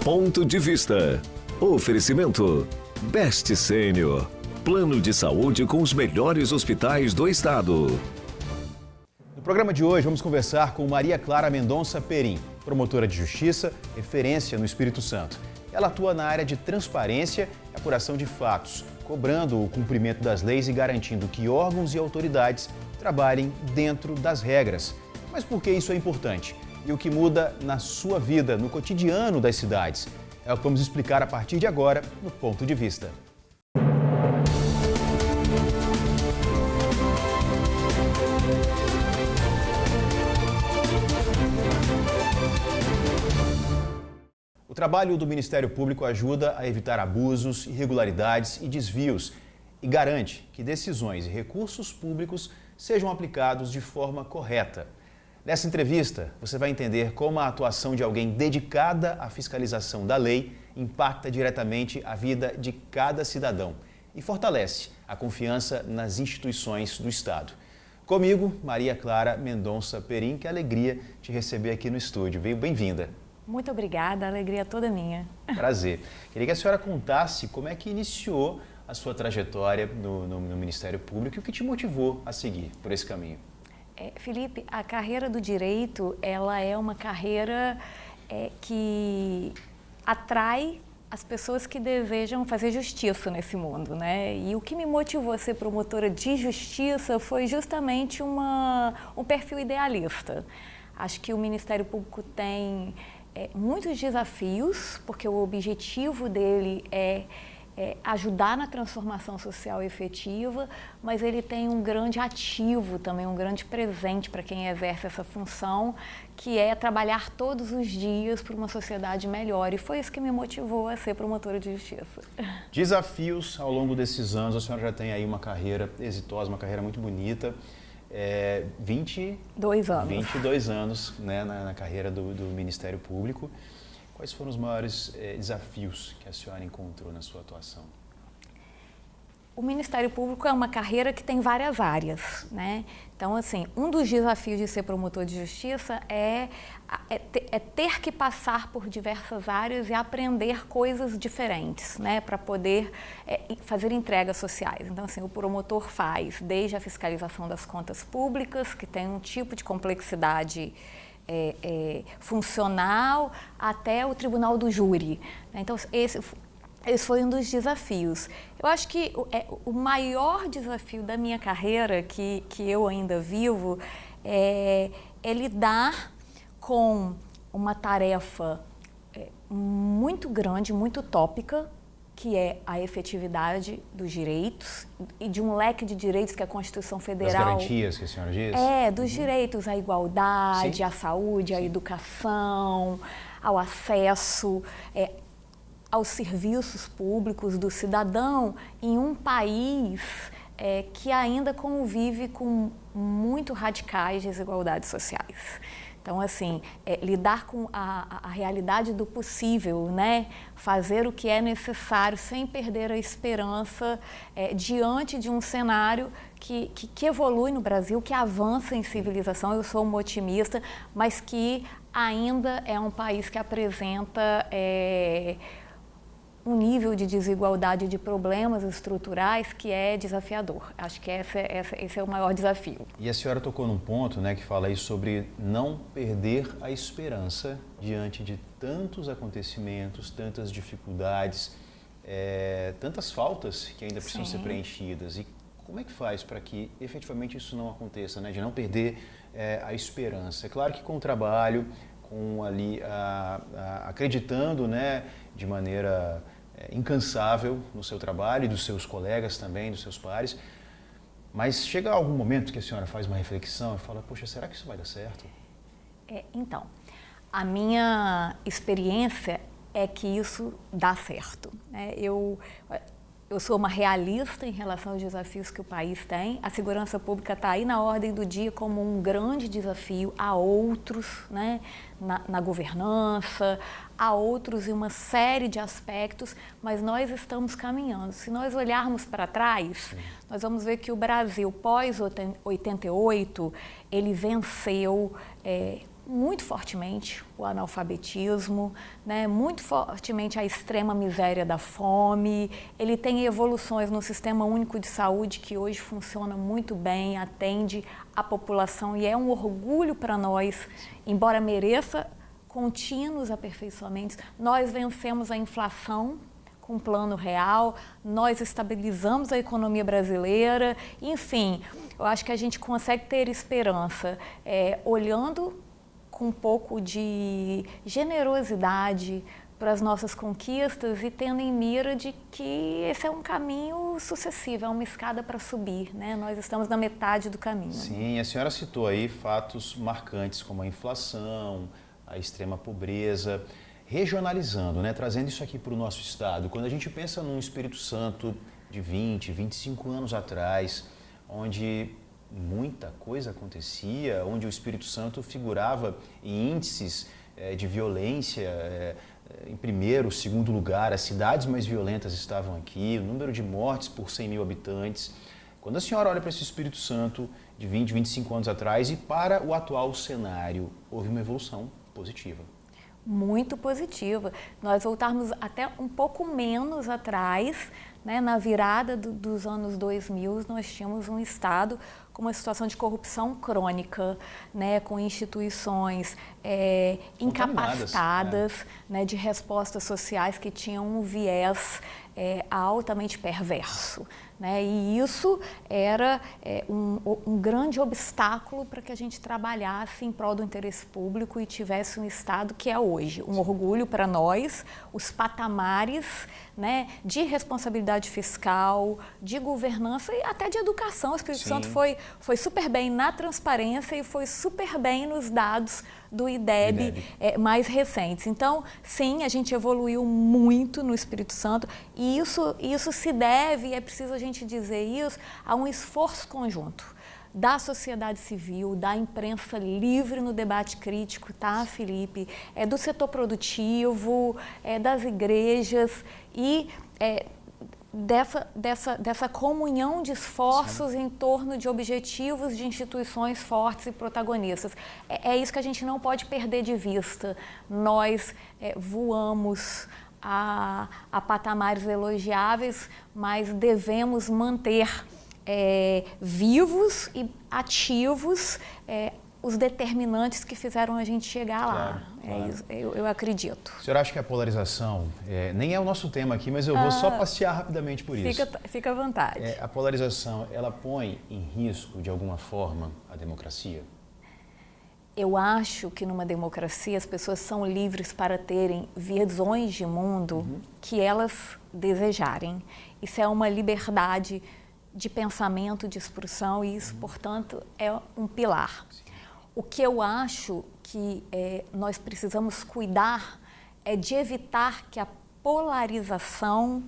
Ponto de Vista. Oferecimento Best Sênior. Plano de saúde com os melhores hospitais do estado. No programa de hoje vamos conversar com Maria Clara Mendonça Perim, promotora de justiça, referência no Espírito Santo. Ela atua na área de transparência e apuração de fatos, cobrando o cumprimento das leis e garantindo que órgãos e autoridades trabalhem dentro das regras. Mas por que isso é importante? E o que muda na sua vida, no cotidiano das cidades? É o que vamos explicar a partir de agora no Ponto de Vista. O trabalho do Ministério Público ajuda a evitar abusos, irregularidades e desvios e garante que decisões e recursos públicos sejam aplicados de forma correta. Nessa entrevista, você vai entender como a atuação de alguém dedicada à fiscalização da lei impacta diretamente a vida de cada cidadão e fortalece a confiança nas instituições do Estado. Comigo, Maria Clara Mendonça Perim, que alegria te receber aqui no estúdio. Bem-vinda. Muito obrigada, a alegria é toda minha. Prazer. Queria que a senhora contasse como é que iniciou a sua trajetória no Ministério Público e o que te motivou a seguir por esse caminho. Felipe, a carreira do direito, ela é uma carreira que atrai as pessoas que desejam fazer justiça nesse mundo, né? E o que me motivou a ser promotora de justiça foi justamente um perfil idealista. Acho que o Ministério Público tem muitos desafios, porque o objetivo dele é ajudar na transformação social efetiva, mas ele tem um grande ativo também, um grande presente para quem exerce essa função, que é trabalhar todos os dias por uma sociedade melhor. E foi isso que me motivou a ser promotora de justiça. Desafios ao longo desses anos, a senhora já tem aí uma carreira exitosa, uma carreira muito bonita. 22 anos, né, na carreira do Ministério Público. Quais foram os maiores desafios que a senhora encontrou na sua atuação? O Ministério Público é uma carreira que tem várias áreas, né? Então, assim, um dos desafios de ser promotor de justiça é ter que passar por diversas áreas e aprender coisas diferentes, né? Para poder fazer entregas sociais. Então, assim, o promotor faz desde a fiscalização das contas públicas, que tem um tipo de complexidade funcional, até o tribunal do júri. Então, esse foi um dos desafios. Eu acho que o maior desafio da minha carreira, que eu ainda vivo, é lidar com uma tarefa muito grande, muito utópica, que é a efetividade dos direitos e de um leque de direitos que a Constituição Federal... Das garantias que a senhora diz? Dos direitos à igualdade, Sim. à saúde, à educação, ao acesso aos serviços públicos do cidadão em um país que ainda convive com muito radicais desigualdades sociais. Então, assim, lidar com a realidade do possível, né? Fazer o que é necessário sem perder a esperança diante de um cenário que evolui no Brasil, que avança em civilização. Eu sou uma otimista, mas que ainda é um país que apresenta um nível de desigualdade, de problemas estruturais que é desafiador. Acho que esse é o maior desafio. E a senhora tocou num ponto, né, que fala aí sobre não perder a esperança diante de tantos acontecimentos, tantas dificuldades, tantas faltas que ainda precisam ser preenchidas. E como é que faz para que efetivamente isso não aconteça, né, de não perder a esperança? É claro que com o trabalho, com ali acreditando, né, de maneira incansável no seu trabalho e dos seus colegas também, dos seus pares, mas chega algum momento que a senhora faz uma reflexão e fala, poxa, será que isso vai dar certo? Então, a minha experiência é que isso dá certo, né? Eu sou uma realista em relação aos desafios que o país tem. A segurança pública está aí na ordem do dia como um grande desafio. Há outros, né, na governança, há outros em uma série de aspectos, mas nós estamos caminhando. Se nós olharmos para trás, nós vamos ver que o Brasil, pós-88, ele venceu muito fortemente o analfabetismo, né, muito fortemente a extrema miséria da fome. Ele tem evoluções no Sistema Único de Saúde, que hoje funciona muito bem, atende a população e é um orgulho para nós, embora mereça contínuos aperfeiçoamentos. Nós vencemos a inflação com um plano real, nós estabilizamos a economia brasileira, enfim, eu acho que a gente consegue ter esperança olhando com um pouco de generosidade para as nossas conquistas e tendo em mira de que esse é um caminho sucessivo, é uma escada para subir, né? Nós estamos na metade do caminho. Sim, a senhora citou aí fatos marcantes como a inflação, a extrema pobreza, regionalizando, né? Trazendo isso aqui para o nosso estado. Quando a gente pensa num Espírito Santo de 20, 25 anos atrás, onde muita coisa acontecia, onde o Espírito Santo figurava em índices de violência em primeiro, segundo lugar, as cidades mais violentas estavam aqui, o número de mortes por 100 mil habitantes. Quando a senhora olha para esse Espírito Santo de 20, 25 anos atrás e para o atual cenário, houve uma evolução positiva. Muito positiva. Nós voltarmos até um pouco menos atrás, né, na virada dos anos 2000, nós tínhamos um estado com uma situação de corrupção crônica, né, com instituições incapacitadas, né, de respostas sociais que tinham um viés altamente perverso. Né? E isso era um grande obstáculo para que a gente trabalhasse em prol do interesse público e tivesse um Estado que é hoje. Um orgulho para nós, os patamares, né, de responsabilidade fiscal, de governança e até de educação. O Espírito Santo foi super bem na transparência e foi super bem nos dados do IDEB mais recentes. Então, sim, a gente evoluiu muito no Espírito Santo e isso se deve, e é preciso a gente dizer isso, a um esforço conjunto da sociedade civil, da imprensa livre no debate crítico, tá, Felipe? Do setor produtivo, das igrejas e dessa comunhão de esforços Sim. em torno de objetivos de instituições fortes e protagonistas. É isso que a gente não pode perder de vista. Nós voamos a patamares elogiáveis, mas devemos manter vivos e ativos os determinantes que fizeram a gente chegar lá. Claro. Isso, eu acredito. O senhor acha que a polarização, nem é o nosso tema aqui, mas eu vou só passear rapidamente por isso. Fica à vontade. A polarização, ela põe em risco, de alguma forma, a democracia? Eu acho que numa democracia as pessoas são livres para terem visões de mundo que elas desejarem. Isso é uma liberdade de pensamento, de expressão e isso, portanto, é um pilar. Sim. O que eu acho que nós precisamos cuidar é de evitar que a polarização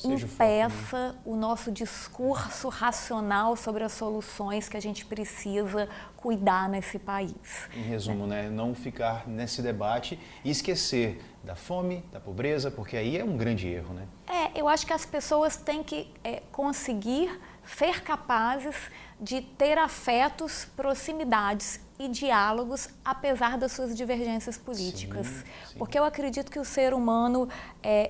impeça o nosso discurso racional sobre as soluções que a gente precisa cuidar nesse país. Em resumo, né? Não ficar nesse debate e esquecer da fome, da pobreza, porque aí é um grande erro, né? Eu acho que as pessoas têm que conseguir ser capazes de ter afetos, proximidades e diálogos, apesar das suas divergências políticas. Sim. Porque eu acredito que o ser humano,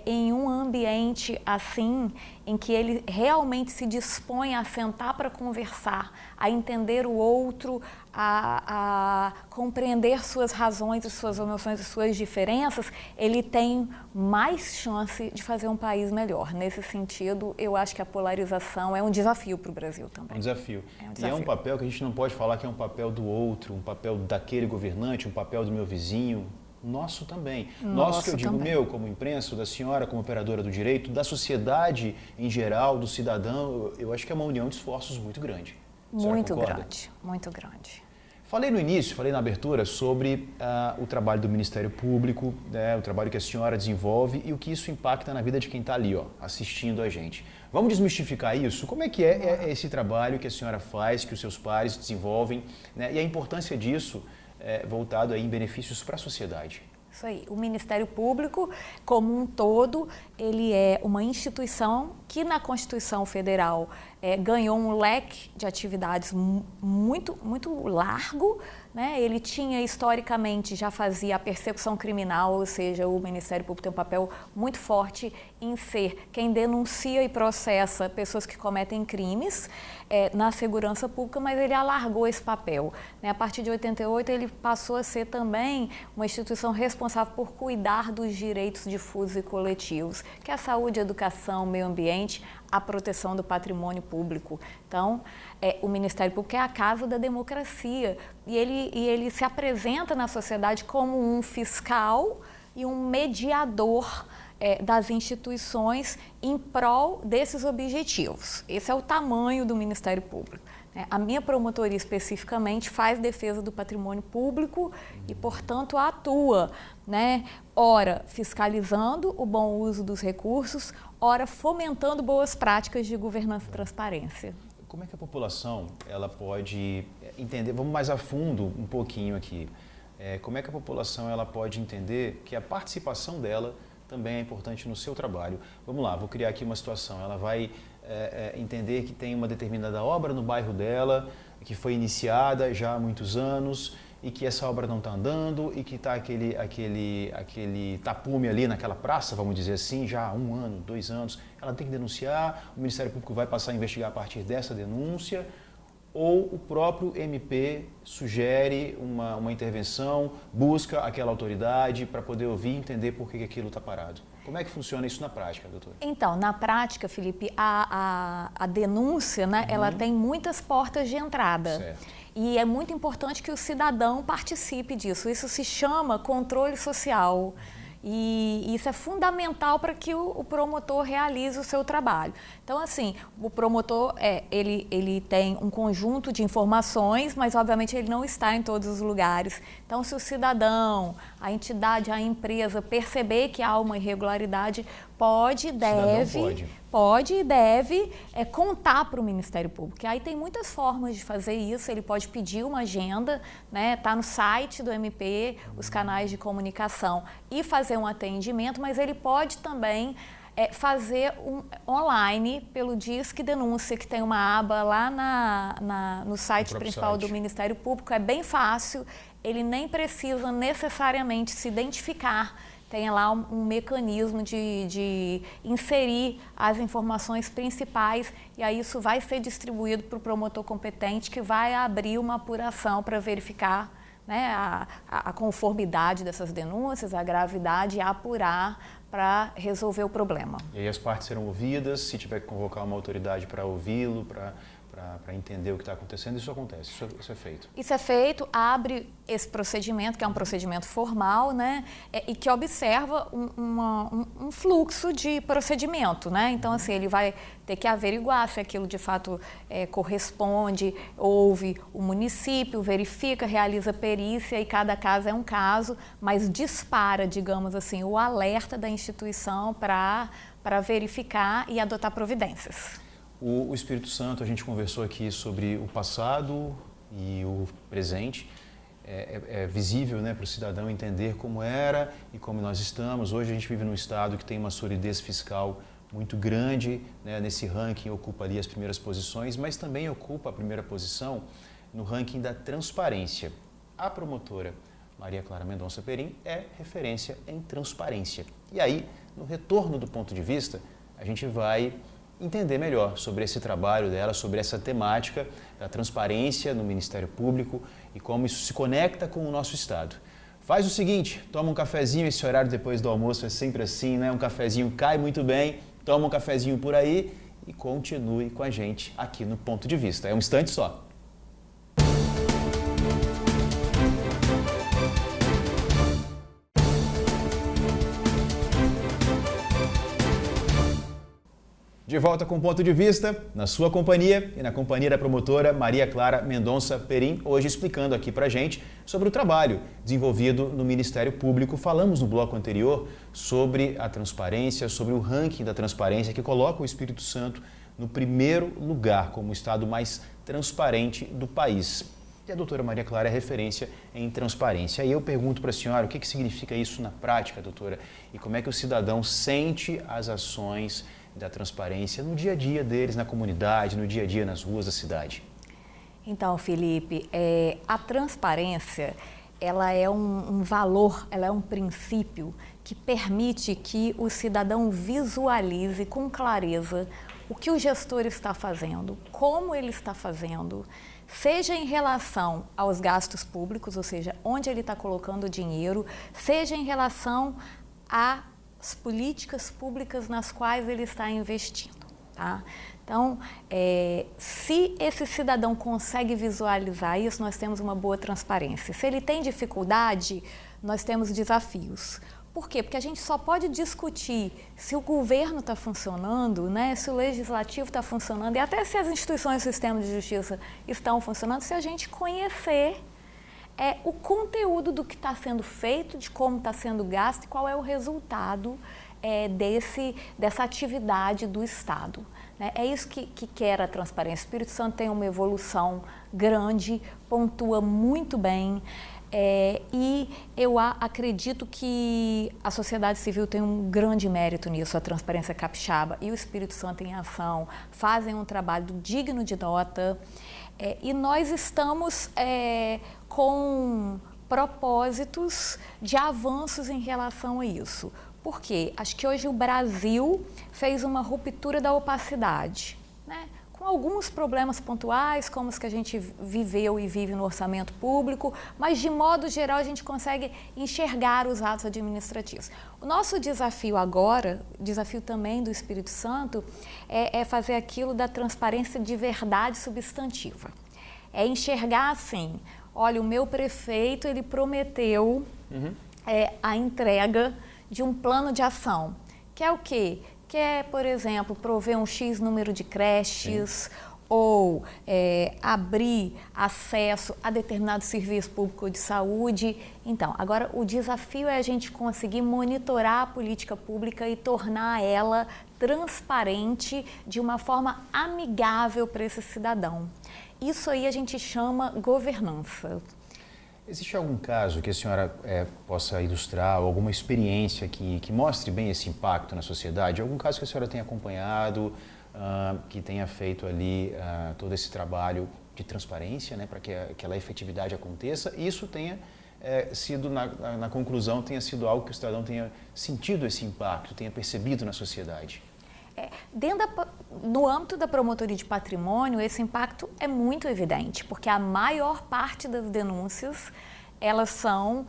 em um ambiente assim, em que ele realmente se dispõe a sentar para conversar, a entender o outro, a compreender suas razões, suas emoções e suas diferenças, ele tem mais chance de fazer um país melhor. Nesse sentido, eu acho que a polarização é um desafio para o Brasil também. Um desafio. E é um papel que a gente não pode falar que é um papel do outro, um papel daquele governante, um papel do meu vizinho. Nosso também. Nosso que eu digo também. Meu como imprensa, da senhora como operadora do direito, da sociedade em geral, do cidadão, eu acho que é uma união de esforços muito grande. Muito grande, muito grande. Falei no início, falei na abertura sobre o trabalho do Ministério Público, né, o trabalho que a senhora desenvolve e o que isso impacta na vida de quem está ali, assistindo a gente. Vamos desmistificar isso? Como é que é esse trabalho que a senhora faz, que os seus pares desenvolvem, né, e a importância disso voltado aí em benefícios para a sociedade? Isso aí. O Ministério Público, como um todo, ele é uma instituição que na Constituição Federal ganhou um leque de atividades muito, muito largo, né? Ele tinha, historicamente, já fazia a persecução criminal, ou seja, o Ministério Público tem um papel muito forte em ser quem denuncia e processa pessoas que cometem crimes na segurança pública, mas ele alargou esse papel, né? A partir de 88, ele passou a ser também uma instituição responsável por cuidar dos direitos difusos e coletivos, que é a saúde, a educação, meio ambiente, a proteção do patrimônio público. Então, o Ministério Público é a casa da democracia e ele se apresenta na sociedade como um fiscal e um mediador das instituições em prol desses objetivos. Esse é o tamanho do Ministério Público. A minha promotoria especificamente faz defesa do patrimônio público e, portanto, atua, né, ora fiscalizando o bom uso dos recursos, ora fomentando boas práticas de governança e transparência. Como é que a população ela pode entender, vamos mais a fundo um pouquinho aqui, como é que a população ela pode entender que a participação dela também é importante no seu trabalho? Vamos lá, vou criar aqui uma situação, ela vai entender que tem uma determinada obra no bairro dela, que foi iniciada já há muitos anos e que essa obra não está andando e que está aquele tapume ali naquela praça, vamos dizer assim, já há 1 ano, 2 anos. Ela tem que denunciar, o Ministério Público vai passar a investigar a partir dessa denúncia, ou o próprio MP sugere uma intervenção, busca aquela autoridade para poder ouvir e entender por que aquilo está parado. Como é que funciona isso na prática, doutora? Então, na prática, Felipe, a denúncia, né, ela tem muitas portas de entrada. Certo. E é muito importante que o cidadão participe disso. Isso se chama controle social. E isso é fundamental para que o promotor realize o seu trabalho. Então, assim, o promotor, ele tem um conjunto de informações, mas, obviamente, ele não está em todos os lugares. Então, se o cidadão, a entidade, a empresa perceber que há uma irregularidade, pode e deve contar para o Ministério Público. E aí tem muitas formas de fazer isso. Ele pode pedir uma agenda, né? Tá no site do MP, os canais de comunicação, e fazer um atendimento, mas ele pode também fazer online pelo Disque Denúncia, que tem uma aba lá no site principal do Ministério Público. É bem fácil, ele nem precisa necessariamente se identificar. Tem lá um mecanismo de inserir as informações principais e aí isso vai ser distribuído para o promotor competente, que vai abrir uma apuração para verificar, né, a conformidade dessas denúncias, a gravidade, e apurar para resolver o problema. E aí as partes serão ouvidas, se tiver que convocar uma autoridade para ouvi-lo, para entender o que está acontecendo, isso acontece, isso é feito. Isso é feito, abre esse procedimento, que é um procedimento formal, né, e que observa um fluxo de procedimento, né? Então, assim, ele vai ter que averiguar se aquilo de fato corresponde, ouve o município, verifica, realiza perícia, e cada caso é um caso, mas dispara, digamos assim, o alerta da instituição para verificar e adotar providências. O Espírito Santo, a gente conversou aqui sobre o passado e o presente. É visível, né, para o cidadão entender como era e como nós estamos. Hoje a gente vive num estado que tem uma solidez fiscal muito grande, né, nesse ranking ocupa ali as primeiras posições, mas também ocupa a primeira posição no ranking da transparência. A promotora Maria Clara Mendonça Perim é referência em transparência. E aí, no retorno do ponto de vista, a gente vai entender melhor sobre esse trabalho dela, sobre essa temática da transparência no Ministério Público e como isso se conecta com o nosso Estado. Faz o seguinte, toma um cafezinho, esse horário depois do almoço é sempre assim, né? Um cafezinho cai muito bem, toma um cafezinho por aí e continue com a gente aqui no Ponto de Vista. É um instante só. De volta com o Ponto de Vista, na sua companhia e na companhia da promotora Maria Clara Mendonça Perim, hoje explicando aqui pra gente sobre o trabalho desenvolvido no Ministério Público. Falamos no bloco anterior sobre a transparência, sobre o ranking da transparência que coloca o Espírito Santo no primeiro lugar como o estado mais transparente do país. E a doutora Maria Clara é referência em transparência. Aí eu pergunto para a senhora o que significa isso na prática, doutora, e como é que o cidadão sente as ações da transparência no dia a dia deles, na comunidade, no dia a dia nas ruas da cidade? Então, Felipe, a transparência, ela é um valor, ela é um princípio que permite que o cidadão visualize com clareza o que o gestor está fazendo, como ele está fazendo, seja em relação aos gastos públicos, ou seja, onde ele está colocando o dinheiro, seja em relação às políticas públicas nas quais ele está investindo, tá? Então, se esse cidadão consegue visualizar isso, nós temos uma boa transparência. Se ele tem dificuldade, nós temos desafios. Por quê? Porque a gente só pode discutir se o governo está funcionando, né, se o legislativo está funcionando e até se as instituições do sistema de justiça estão funcionando, se a gente conhecer o conteúdo do que está sendo feito, de como está sendo gasto e qual é o resultado dessa atividade do Estado. Né? É isso que quer a transparência. O Espírito Santo tem uma evolução grande, pontua muito bem. E eu acredito que a sociedade civil tem um grande mérito nisso, a Transparência Capixaba e o Espírito Santo em Ação fazem um trabalho digno de nota e nós estamos com propósitos de avanços em relação a isso. Por quê? Acho que hoje o Brasil fez uma ruptura da opacidade, né? Com alguns problemas pontuais, como os que a gente viveu e vive no orçamento público, mas de modo geral a gente consegue enxergar os atos administrativos. O nosso desafio agora, o desafio também do Espírito Santo, é fazer aquilo da transparência de verdade substantiva. É enxergar assim, olha, o meu prefeito, ele prometeu a entrega de um plano de ação, que é o quê? Que é, por exemplo, prover um X número de creches ou abrir acesso a determinado serviço público de saúde. Então, agora o desafio é a gente conseguir monitorar a política pública e tornar ela transparente de uma forma amigável para esse cidadão. Isso aí a gente chama governança. Existe algum caso que a senhora possa ilustrar, ou alguma experiência que mostre bem esse impacto na sociedade? Algum caso que a senhora tenha acompanhado, que tenha feito ali todo esse trabalho de transparência, né, para que aquela efetividade aconteça e isso tenha sido, na conclusão, tenha sido algo que o cidadão tenha sentido esse impacto, tenha percebido na sociedade? No âmbito da promotoria de patrimônio, esse impacto é muito evidente, porque a maior parte das denúncias, elas são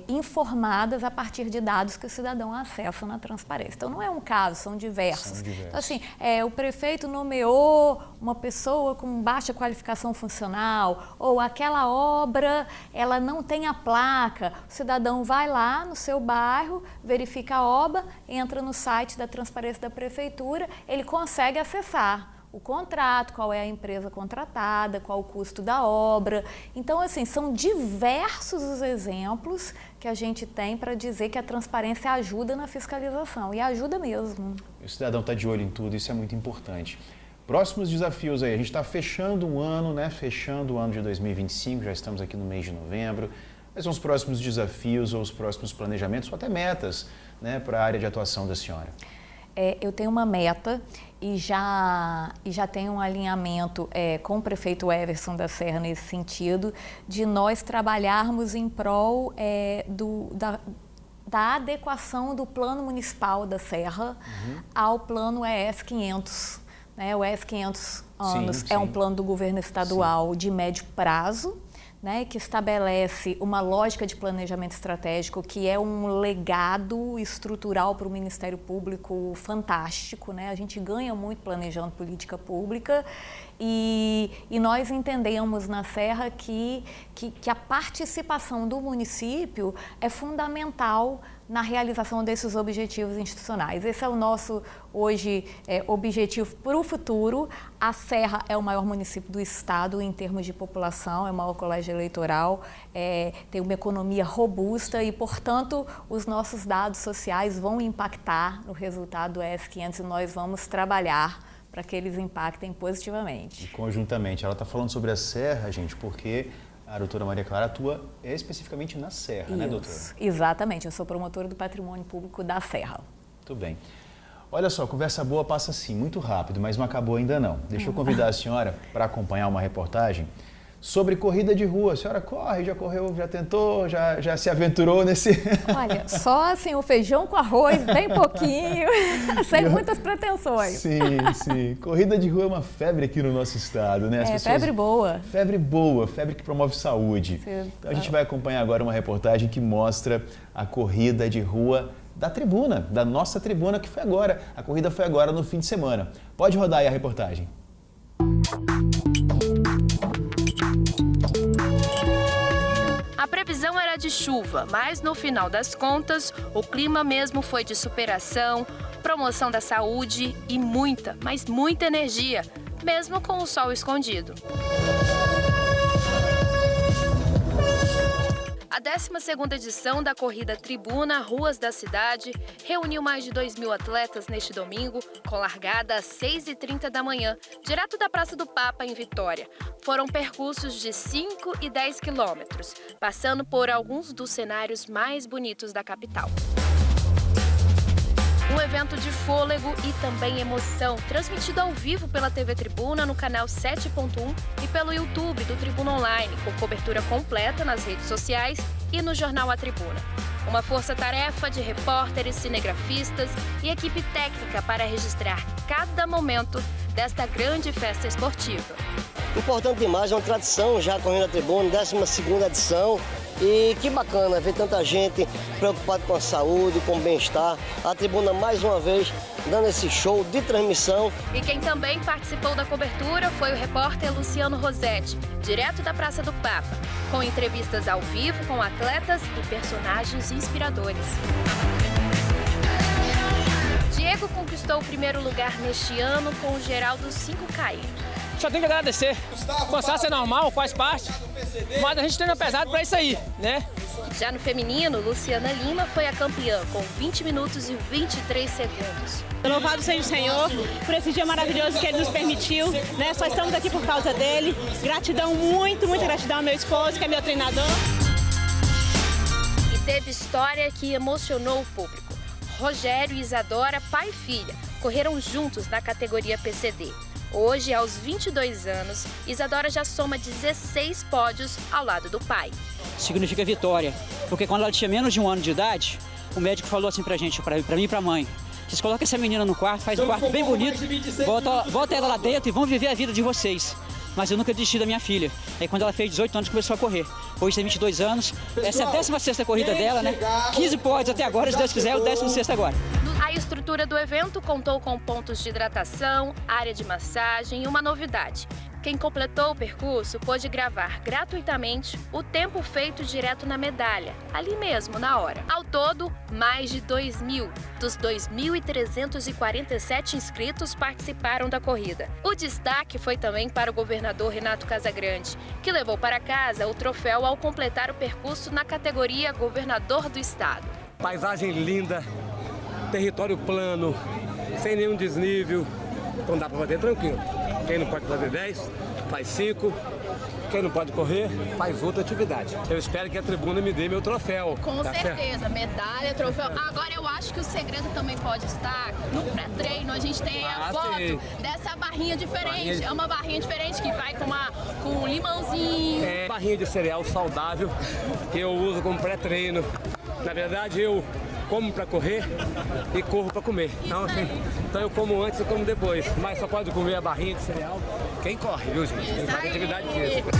informadas a partir de dados que o cidadão acessa na transparência. Então, não é um caso, são diversos. Então, assim, o prefeito nomeou uma pessoa com baixa qualificação funcional, ou aquela obra, ela não tem a placa. O cidadão vai lá no seu bairro, verifica a obra, entra no site da transparência da prefeitura, ele consegue acessar o contrato, qual é a empresa contratada, qual o custo da obra. Então, assim, são diversos os exemplos que a gente tem para dizer que a transparência ajuda na fiscalização, e ajuda mesmo. O cidadão está de olho em tudo, isso é muito importante. Próximos desafios aí, a gente está fechando um ano, né? Fechando o ano de 2025, já estamos aqui no mês de novembro. Quais são os próximos desafios ou os próximos planejamentos, ou até metas, né, para a área de atuação da senhora? Eu tenho uma meta e já tenho um alinhamento com o prefeito Everson da Serra nesse sentido, de nós trabalharmos em prol da adequação do plano municipal da Serra ao plano ES 500. Né? O ES 500 anos é um plano do governo estadual de médio prazo, né, que estabelece uma lógica de planejamento estratégico que é um legado estrutural para o Ministério Público fantástico, né? A gente ganha muito planejando política pública e nós entendemos na Serra que a participação do município é fundamental na realização desses objetivos institucionais. Esse é o nosso, hoje, objetivo para o futuro. A Serra é o maior município do estado em termos de população, é o maior colégio eleitoral, tem uma economia robusta e, portanto, os nossos dados sociais vão impactar no resultado do ES 500 e nós vamos trabalhar para que eles impactem positivamente. E conjuntamente, ela está falando sobre a Serra, gente, porque a doutora Maria Clara atua especificamente na Serra, né, doutora? Exatamente, eu sou promotora do patrimônio público da Serra. Muito bem. Olha só, conversa boa passa assim, muito rápido, mas não acabou ainda não. Deixa eu convidar a senhora para acompanhar uma reportagem sobre corrida de rua. A senhora corre, já correu, já tentou, já se aventurou nesse... Olha, só assim o feijão com arroz, bem pouquinho, sem muitas pretensões. Sim. Corrida de rua é uma febre aqui no nosso estado, né? Febre boa. Febre boa, febre que promove saúde. Sim. Então a gente vai acompanhar agora uma reportagem que mostra a corrida de rua da tribuna, da nossa tribuna, que foi agora. A corrida foi agora no fim de semana. Pode rodar aí a reportagem. A previsão era de chuva, mas no final das contas, o clima mesmo foi de superação, promoção da saúde e muita, mas muita energia, mesmo com o sol escondido. A 12ª edição da corrida Tribuna Ruas da Cidade reuniu mais de 2.000 atletas neste domingo, com largada às 6h30 da manhã, direto da Praça do Papa, em Vitória. Foram percursos de 5 e 10 quilômetros, passando por alguns dos cenários mais bonitos da capital. Um evento de fôlego e também emoção, transmitido ao vivo pela TV Tribuna no canal 7.1 e pelo YouTube do Tribuna Online, com cobertura completa nas redes sociais e no jornal A Tribuna. Uma força-tarefa de repórteres, cinegrafistas e equipe técnica para registrar cada momento desta grande festa esportiva. Importante demais, é uma tradição já correndo a Tribuna, 12ª edição. E que bacana ver tanta gente preocupada com a saúde, com o bem-estar. A Tribuna, mais uma vez, dando esse show de transmissão. E quem também participou da cobertura foi o repórter Luciano Rosetti, direto da Praça do Papa, com entrevistas ao vivo com atletas e personagens inspiradores. Diego conquistou o primeiro lugar neste ano com o geral dos 5K. Só tenho que agradecer. O cansaço é normal, faz parte, mas a gente treina pesado para isso aí, né? Já no feminino, Luciana Lima foi a campeã com 20 minutos e 23 segundos. Louvado seja o Senhor por esse dia maravilhoso que Ele nos permitiu, né? Só estamos aqui por causa dele. Gratidão, muita gratidão ao meu esposo, que é meu treinador. E teve história que emocionou o público. Rogério e Isadora, pai e filha, correram juntos na categoria PCD. Hoje, aos 22 anos, Isadora já soma 16 pódios ao lado do pai. Significa vitória, porque quando ela tinha menos de 1 ano de idade, o médico falou assim pra gente, pra mim e pra mãe: vocês colocam essa menina no quarto, faz um quarto bem bonito, bota ela lá dentro e vão viver a vida de vocês. Mas eu nunca desisti da minha filha. Aí quando ela fez 18 anos, começou a correr. Hoje tem 22 anos, essa é a 16ª corrida dela, né? 15 pódios até agora, se Deus quiser, o 16º agora. A estrutura do evento contou com pontos de hidratação, área de massagem e uma novidade. Quem completou o percurso pôde gravar gratuitamente o tempo feito direto na medalha, ali mesmo, na hora. Ao todo, mais de 2.000 dos 2.347 inscritos participaram da corrida. O destaque foi também para o governador Renato Casagrande, que levou para casa o troféu ao completar o percurso na categoria Governador do Estado. Paisagem linda, território plano, sem nenhum desnível, então dá para fazer tranquilo. Quem não pode fazer 10, faz 5. Quem não pode correr, faz outra atividade. Eu espero que a Tribuna me dê meu troféu. Com certeza, medalha, troféu. Agora eu acho que o segredo também pode estar no pré-treino. A gente tem a foto dessa barrinha diferente. É uma barrinha diferente que vai com um limãozinho. É barrinha de cereal saudável que eu uso como pré-treino. Na verdade, eu como para correr e corro para comer. Então, assim, eu como antes e como depois. Mas só pode comer a barrinha de cereal quem corre, viu, gente? Quem faz atividade física.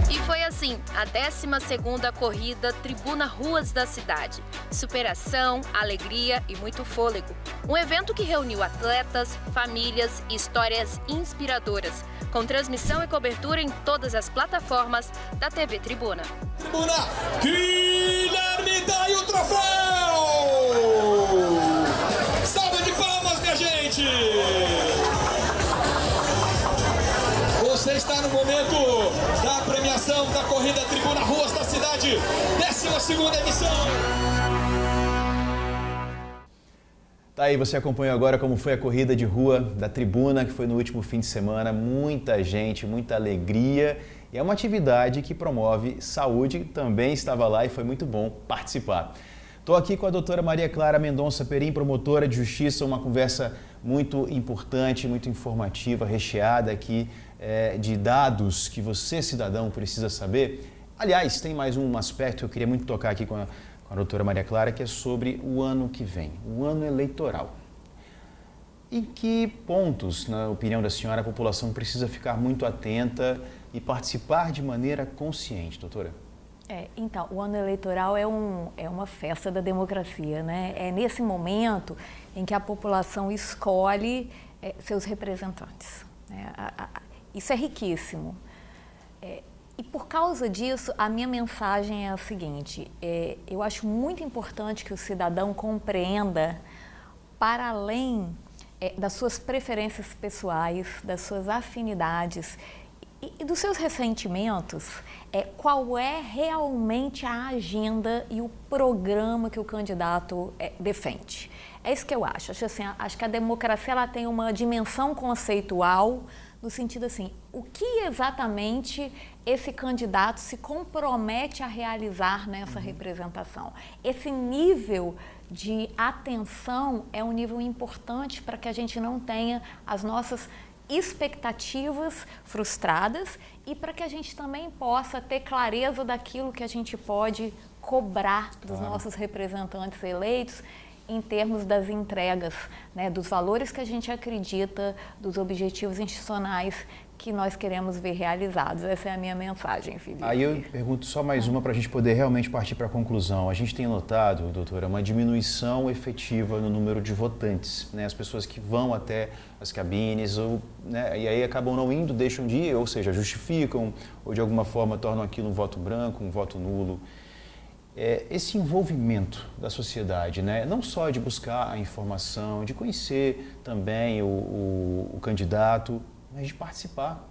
E foi assim, a 12ª corrida Tribuna Ruas da Cidade. Superação, alegria e muito fôlego. Um evento que reuniu atletas, famílias e histórias inspiradoras, com transmissão e cobertura em todas as plataformas da TV Tribuna. Tribuna, Guilherme dá o troféu! Salve de palmas, minha gente! Você está no momento da premiação da corrida Tribuna Ruas da Cidade, 12ª edição. Tá aí, você acompanhou agora como foi a corrida de rua da Tribuna, que foi no último fim de semana. Muita gente, muita alegria. E é uma atividade que promove saúde. Também estava lá e foi muito bom participar. Estou aqui com a doutora Maria Clara Mendonça Perim, promotora de justiça, uma conversa muito importante, muito informativa, recheada aqui de dados que você, cidadão, precisa saber. Aliás, tem mais um aspecto que eu queria muito tocar aqui com a doutora Maria Clara, que é sobre o ano que vem, o ano eleitoral. Em que pontos, na opinião da senhora, a população precisa ficar muito atenta e participar de maneira consciente, doutora? Então, o ano eleitoral é uma festa da democracia, né? É nesse momento em que a população escolhe seus representantes, né? Isso é riquíssimo. E por causa disso, a minha mensagem é a seguinte: eu acho muito importante que o cidadão compreenda, para além das suas preferências pessoais, das suas afinidades e dos seus ressentimentos, qual é realmente a agenda e o programa que o candidato defende. É isso que eu acho. Acho que a democracia ela tem uma dimensão conceitual, no sentido assim, o que exatamente esse candidato se compromete a realizar nessa representação. Esse nível de atenção é um nível importante para que a gente não tenha as nossas expectativas frustradas e para que a gente também possa ter clareza daquilo que a gente pode cobrar dos nossos representantes eleitos em termos das entregas, né, dos valores que a gente acredita, dos objetivos institucionais que nós queremos ver realizados. Essa é a minha mensagem, Felipe. Aí eu pergunto só mais uma para a gente poder realmente partir para a conclusão. A gente tem notado, doutora, uma diminuição efetiva no número de votantes, né? As pessoas que vão até as cabines, né, e aí acabam não indo, deixam de ir, ou seja, justificam, ou de alguma forma tornam aquilo um voto branco, um voto nulo. Esse envolvimento da sociedade, né, não só de buscar a informação, de conhecer também o candidato, mas de participar.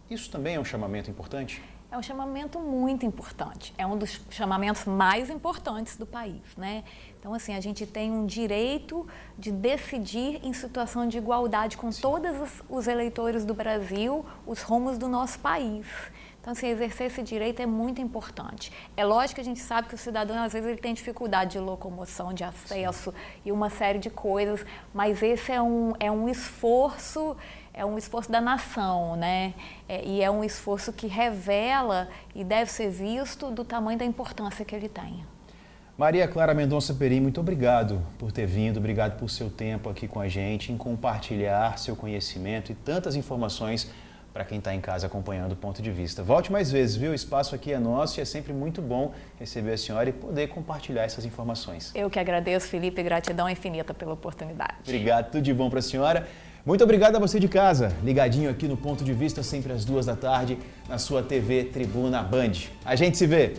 Isso também é um chamamento importante? É um chamamento muito importante. É um dos chamamentos mais importantes do país, né? Então, assim, a gente tem um direito de decidir em situação de igualdade com todos os eleitores do Brasil, os rumos do nosso país. Então, assim, exercer esse direito é muito importante. É lógico que a gente sabe que o cidadão, às vezes, ele tem dificuldade de locomoção, de acesso e uma série de coisas, mas esse é um esforço da nação, né? E é um esforço que revela e deve ser visto do tamanho da importância que ele tem. Maria Clara Mendonça Perim, muito obrigado por ter vindo, obrigado por seu tempo aqui com a gente, em compartilhar seu conhecimento e tantas informações para quem está em casa acompanhando o Ponto de Vista. Volte mais vezes, viu? O espaço aqui é nosso e é sempre muito bom receber a senhora e poder compartilhar essas informações. Eu que agradeço, Felipe, gratidão infinita pela oportunidade. Obrigado, tudo de bom para a senhora. Muito obrigado a você de casa, ligadinho aqui no Ponto de Vista, sempre às 2 da tarde, na sua TV Tribuna Band. A gente se vê!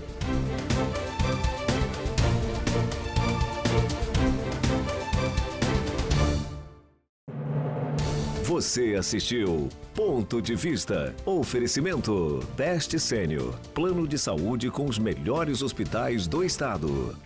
Você assistiu Ponto de Vista. Oferecimento Best Sênior. Plano de saúde com os melhores hospitais do estado.